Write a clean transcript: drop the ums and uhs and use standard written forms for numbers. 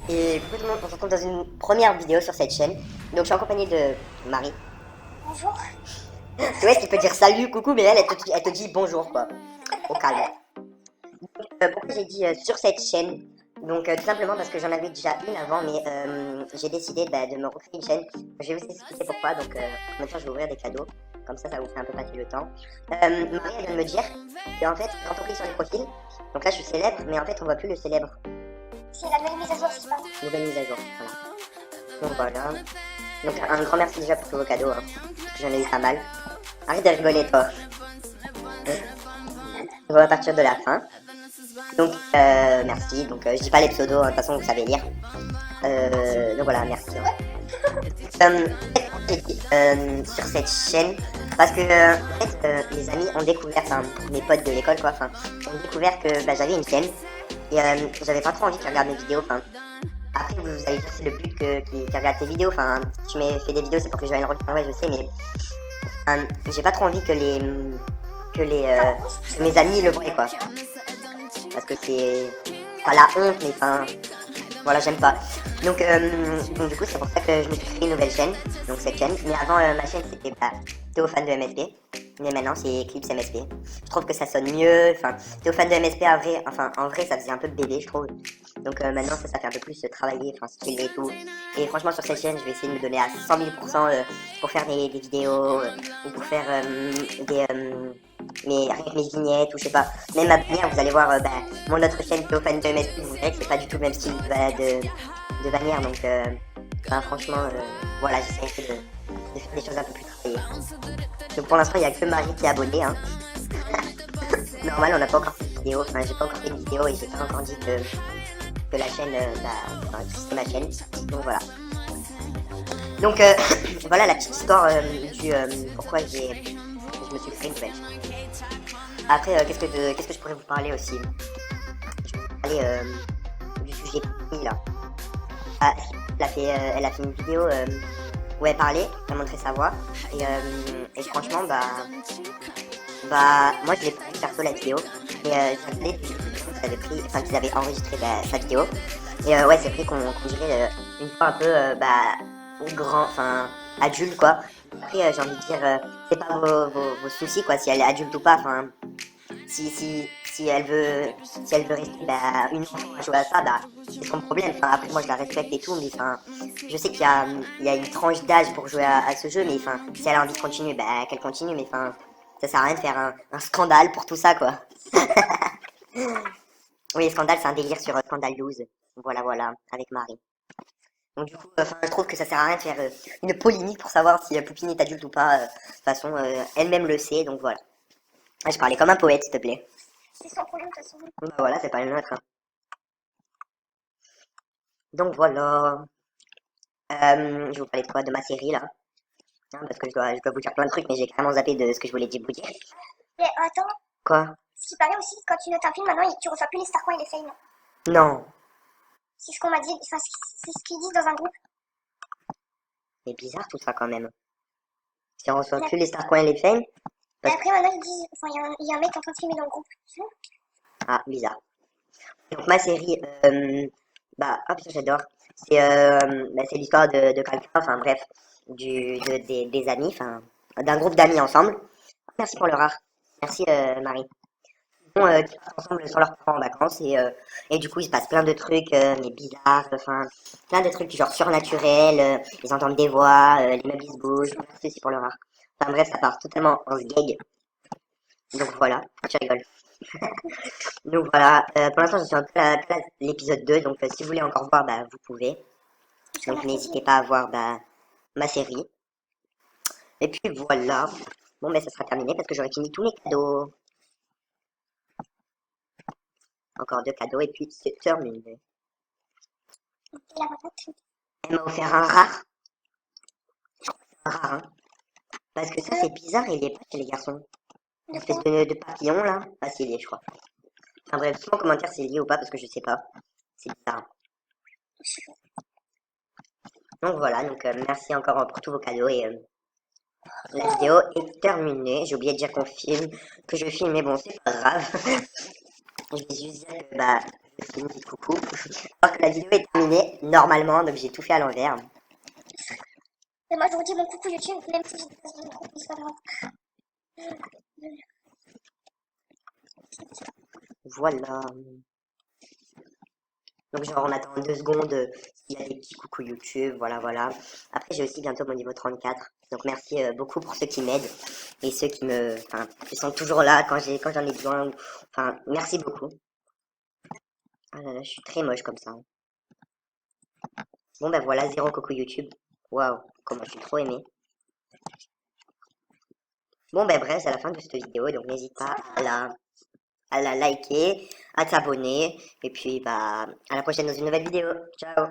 Et coucou tout le monde, on se retrouve dans une première vidéo sur cette chaîne. Donc je suis en compagnie de Marie. Bonjour. Tu vois, ce qui peut dire salut, coucou, mais elle te dit bonjour quoi. Au calme. Pourquoi j'ai dit sur cette chaîne? Donc tout simplement parce que j'en avais déjà une avant, mais j'ai décidé de me recréer une chaîne. Je vais vous expliquer pourquoi. Donc maintenant je vais ouvrir des cadeaux. Comme ça vous fait un peu passer le temps. Marie elle vient de me dire qu'en fait, quand on clique sur les profils, donc là je suis célèbre, mais en fait on voit plus le célèbre. C'est la nouvelle mise à jour, c'est pas. Nouvelle mise à jour, voilà. Donc voilà. Donc un grand merci déjà pour tous vos cadeaux, hein, parce que j'en ai eu pas mal. Arrête de rigoler toi. On va partir de la fin. Donc merci. Donc je dis pas les pseudos, hein, de toute façon vous savez lire. Donc voilà, merci. Sur cette chaîne, parce que en fait mes amis ont découvert, enfin mes potes de l'école quoi, enfin ont découvert que bah, j'avais une chaîne et j'avais pas trop envie qu'ils regardent mes vidéos, enfin. Après, vous allez dire c'est le but qu'ils regardent tes vidéos. Enfin, tu m'as fait des vidéos, c'est pour que je joigne le rôle. Ouais, je sais, mais j'ai pas trop envie que mes amis le voient, quoi. Parce que c'est pas la honte, mais enfin, voilà, j'aime pas. Donc du coup, c'est pour ça que je me suis créé une nouvelle chaîne. Donc cette chaîne. Mais avant, ma chaîne, c'était Théophane de MSP. Mais maintenant, c'est Eclipse MSP. Je trouve que ça sonne mieux. Enfin, Théophane de MSP, en vrai, ça faisait un peu bébé, je trouve. Donc maintenant, ça fait un peu plus travailler, enfin, stylé et tout. Et franchement, sur cette chaîne, je vais essayer de me donner à 100 000% pour faire des vidéos ou pour faire rien que mes vignettes ou je sais pas. Même ma bannière, vous allez voir mon autre chaîne Théophane de MSP, vous verrez que c'est pas du tout le même style de bannière. Donc, franchement, voilà, j'essaie de faire des choses un peu plus travaillées. Donc pour l'instant, il n'y a que Marie qui est abonnée. Hein. Normal, on n'a pas encore fait de vidéo. Enfin, j'ai pas encore fait de vidéo et j'ai pas encore dit que la chaîne, que c'était ma chaîne. Donc voilà. Donc voilà la petite histoire du pourquoi je me suis créé une nouvelle chaîne. Après, qu'est-ce que je pourrais vous parler aussi? Je vais vous parler du sujet là. Ah, elle a fait une vidéo où elle parlait, elle montrait sa voix. Et franchement, moi je l'ai pas vu perso la vidéo. Mais ça venait qu'ils avaient enregistré sa vidéo. Et ouais, c'est vrai qu'on dirait une voix un peu grand, enfin adulte quoi. Après, j'ai envie de dire, c'est pas vos soucis quoi, si elle est adulte ou pas. Enfin, si elle veut rester une enfant à jouer à ça, c'est son problème. Enfin, après moi je la respecte et tout, mais enfin je sais qu'il y a une tranche d'âge pour jouer à ce jeu, mais enfin si elle a envie de continuer, qu'elle continue, mais enfin ça sert à rien de faire un scandale pour tout ça quoi. Oui, scandale c'est un délire sur Scandale 12. Voilà, avec Marie. Donc du coup, je trouve que ça sert à rien de faire une polémique pour savoir si Poupine est adulte ou pas. De toute façon, elle-même le sait, donc voilà. Je parlais comme un poète, s'il te plaît. C'est son problème de toute façon. Bah voilà, c'est pas le nôtre. Hein. Donc voilà. Je vais vous parler de quoi? De ma série là. Hein, parce que je dois vous dire plein de trucs, mais j'ai carrément zappé de ce que je voulais vous dire. Mais attends, Quoi? ce qui paraît aussi, quand tu notes un film, maintenant, tu reçois plus les star coins et les fails. Non. C'est ce qu'on m'a dit, enfin, c'est ce qu'ils disent dans un groupe. C'est bizarre tout ça quand même. Si on reçoit plus les star coins et les fame. Et après, maintenant, ils disent, enfin, il y a un mec en train de filmer dans le groupe. Ah, bizarre. Donc ma série, oh putain, j'adore. C'est l'histoire de quelqu'un, enfin bref, des amis, enfin d'un groupe d'amis ensemble. Merci pour le rare. Merci Marie. Bon, qui partent ensemble sans leurs parents en vacances et du coup il se passe plein de trucs mais bizarres, enfin plein de trucs du genre surnaturels, ils entendent des voix, les meubles ils se bougent. Merci aussi pour le rare. Enfin bref, ça part totalement en gag. Donc voilà, tu rigoles. Donc voilà, pour l'instant je suis un peu à l'épisode 2, donc si vous voulez encore voir, vous pouvez. Donc n'hésitez pas à voir ma série. Et puis voilà. Bon, ça sera terminé parce que j'aurai fini tous mes cadeaux. Encore deux cadeaux et puis c'est terminé. Elle m'a offert un rare. Un rare, hein. Parce que ça c'est bizarre, il est pas chez les garçons. Une espèce de papillon là. Ah, c'est lié, je crois. Enfin bref, dites-moi en commentaire si c'est lié ou pas parce que je sais pas. C'est bizarre. Donc voilà, donc merci encore pour tous vos cadeaux et la vidéo est terminée. J'ai oublié de dire que je filme, mais bon, c'est pas grave. Je vais juste dire que je filme, coucou. Alors la vidéo est terminée normalement, donc j'ai tout fait à l'envers. Et moi, je vous dis mon coucou YouTube, même si j'ai pas de coucou, c'est pas grave. Voilà. Donc genre on attend 2 secondes s'il y a des petits coucou YouTube, voilà voilà. Après j'ai aussi bientôt mon niveau 34. Donc merci beaucoup pour ceux qui m'aident et ceux qui sont toujours là quand j'en ai besoin. Enfin merci beaucoup. Ah là là, je suis très moche comme ça. Bon ben voilà, 0 coucou YouTube. Waouh, comment je suis trop aimé. Bon ben bref, c'est la fin de cette vidéo, donc n'hésite pas à la liker, à t'abonner, et puis bah à la prochaine dans une nouvelle vidéo. Ciao!